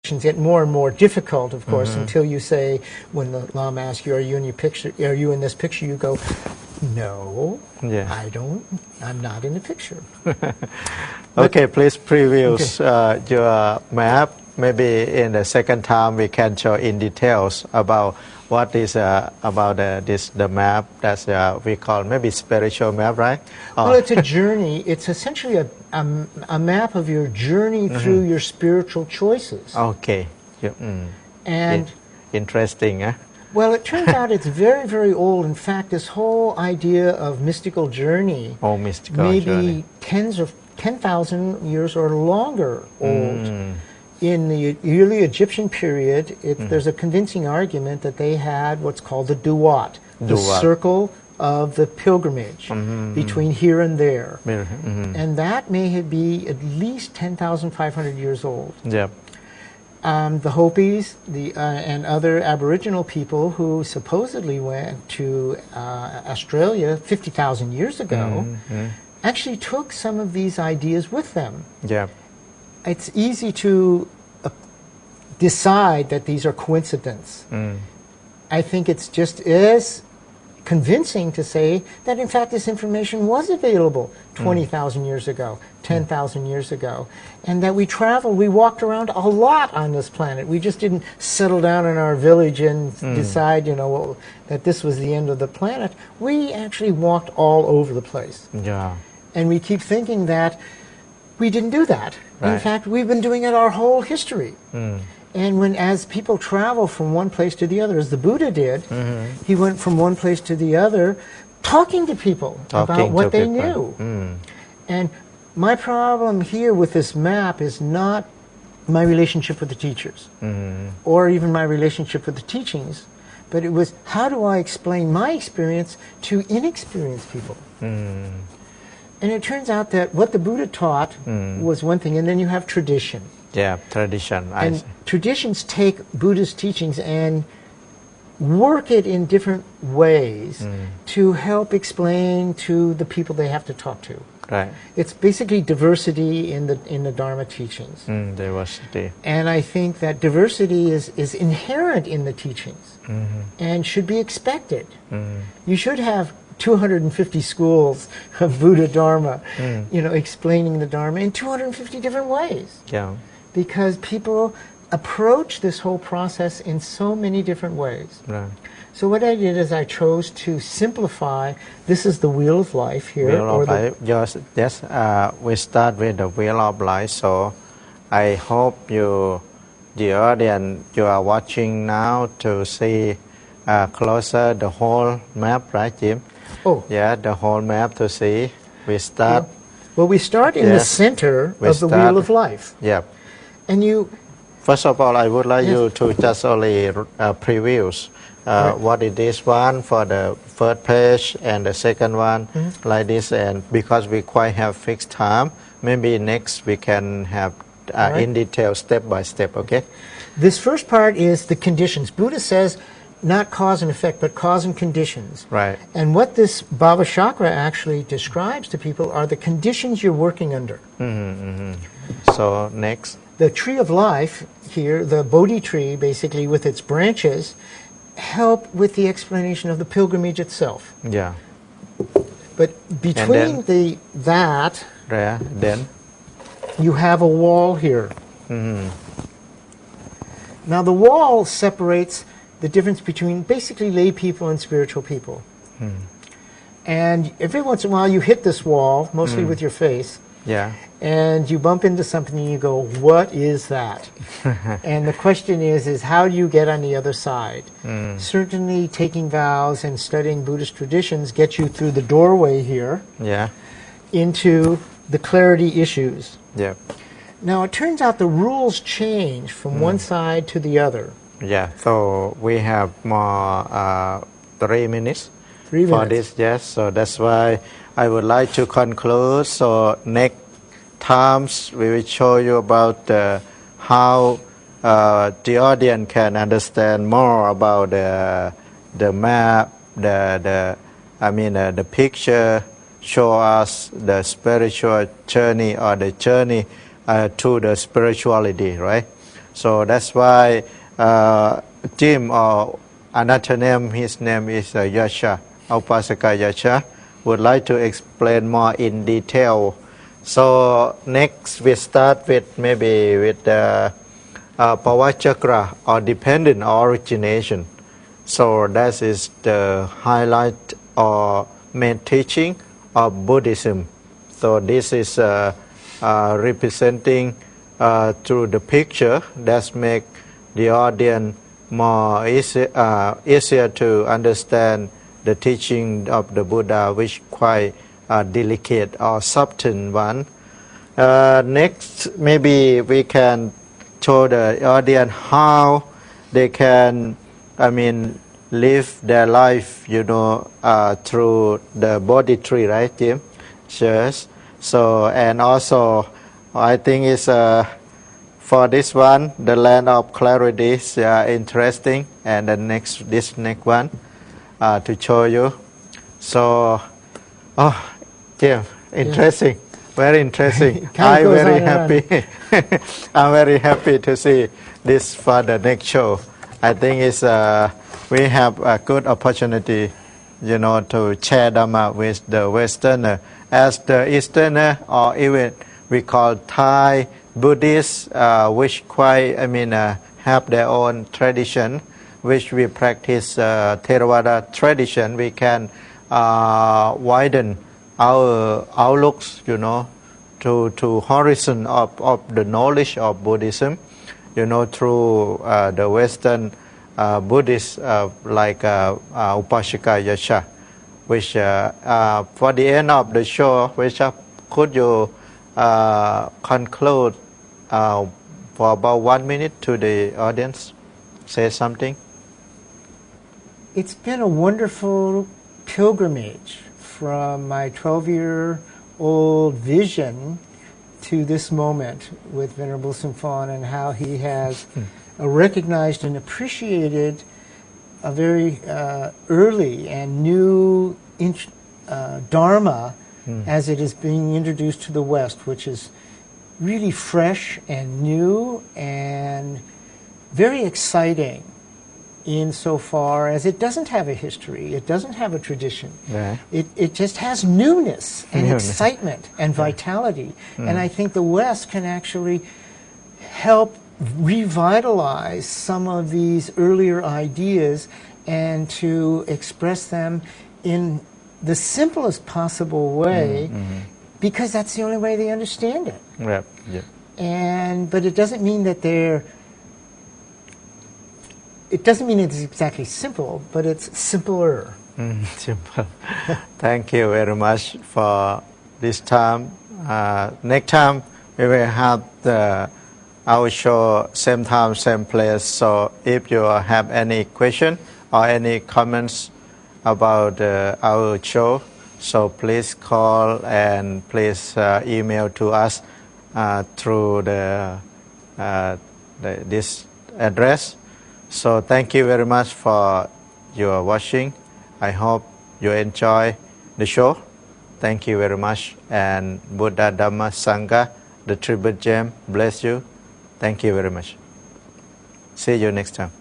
get more and more difficult, of course, until you say, when the Lama asks you, are you in this picture? You go, no, I'm not in the picture. Okay, please preview your map. Maybe in the second time we can show in details about what is about the map that we call maybe spiritual map, right? Well, it's a journey. It's essentially a map of your journey through your spiritual choices. Okay. And interesting, eh? Well, it turns out it's very, very old. In fact, this whole idea of mystical journey may be 10,000 years or longer old. In the early Egyptian period, there's a convincing argument that they had what's called the duat, the circle of the pilgrimage between here and there. And that may be at least 10,500 years old. Yep. The Hopis and other Aboriginal people who supposedly went to Australia 50,000 years ago actually took some of these ideas with them. Yep. It's easy to decide that these are coincidence. I think it's just as convincing to say that in fact this information was available 20,000 years ago, 10,000 years ago, and that we walked around a lot on this planet. We just didn't settle down in our village and decide, that this was the end of the planet. We actually walked all over the place. Yeah. And we keep thinking that we didn't do that. Right. In fact, we've been doing it our whole history. And as people travel from one place to the other, as the Buddha did, he went from one place to the other talking to people about what they knew. And my problem here with this map is not my relationship with the teachers or even my relationship with the teachings, but it was how do I explain my experience to inexperienced people. And it turns out that what the Buddha taught was one thing, and then you have tradition. Yeah, tradition. And traditions take Buddhist teachings and work it in different ways to help explain to the people they have to talk to. Right. It's basically diversity in the Dharma teachings. Diversity. And I think that diversity is inherent in the teachings and should be expected. You should have 250 schools of Buddha Dharma, explaining the Dharma in 250 different ways. Yeah. Because people approach this whole process in so many different ways. Right. So what I did is I chose to simplify. This is the wheel of life here. Wheel of life. Yes. We start with the wheel of life. So I hope the audience, you are watching now to see closer the whole map, right, Jim? Oh. Yeah, the whole map to see. We start. Well, we start in the center of the wheel of life. Yeah. And you. First of all, I would like you to just only previews what it is one for the first page and the second one like this. And because we quite have fixed time, maybe next we can have in detail step by step. Okay. This first part is the conditions. Buddha says, not cause and effect, but cause and conditions. Right. And what this Bhava Chakra actually describes to people are the conditions you're working under. So next. The tree of life here, the Bodhi tree, basically with its branches, help with the explanation of the pilgrimage itself. Yeah. But between then you have a wall here. Now the wall separates the difference between basically lay people and spiritual people. And every once in a while you hit this wall, mostly with your face. Yeah. And you bump into something and you go, what is that? And the question is how do you get on the other side? Certainly taking vows and studying Buddhist traditions get you through the doorway here into the clarity issues. Yeah. Now it turns out the rules change from one side to the other. Yeah, so we have more 3 minutes for this, yes. So that's why I would like to conclude. So next times we will show you about how the audience can understand more about the map, the picture, show us the spiritual journey or the journey to the spirituality, right? So that's why Jim, or another name, his name is Yasha, Upasaka Yasha, would like to explain more in detail. So next we start with maybe with the Power Chakra or dependent origination. So that is the highlight or main teaching of Buddhism. So this is representing through the picture that make the audience more easier to understand the teaching of the Buddha, which quite delicate or subtle one. Next, maybe we can show the audience how they can, live their life, through the Bodhi tree, right, Jim? Yes. So, and also, I think it's for this one, the land of clarity is interesting, and this next one to show you. So, Jim, interesting, very interesting. I'm very happy. I'm very happy to see this for the next show. I think it's we have a good opportunity, to share Dhamma with the Westerner, as the Easterner, or even we call Thai Buddhists, which quite, have their own tradition, which we practice Theravada tradition. We can widen our outlooks, to horizon of the knowledge of Buddhism, through the Western Buddhists like Upasaka Yasha, which for the end of the show, which could you conclude for about 1 minute to the audience, say something? It's been a wonderful pilgrimage from my 12-year-old vision to this moment with Venerable Sumphon, and how he has recognized and appreciated a very early and new Dharma as it is being introduced to the West, which is really fresh and new and very exciting insofar as it doesn't have a history, it doesn't have a tradition. Yeah. It just has newness and excitement and vitality. And I think the West can actually help revitalize some of these earlier ideas and to express them in the simplest possible way, because that's the only way they understand it. Yep. But it doesn't mean that it doesn't mean it's exactly simple, but it's simpler. Simple. Thank you very much for this time. Next time we will have our show same time, same place. So if you have any question or any comments about our show, so please call and please email to us through this address. So thank you very much for your watching. I hope you enjoy the show. Thank you very much. And Buddha, Dhamma, Sangha, the Triple Gem, bless you. Thank you very much. See you next time.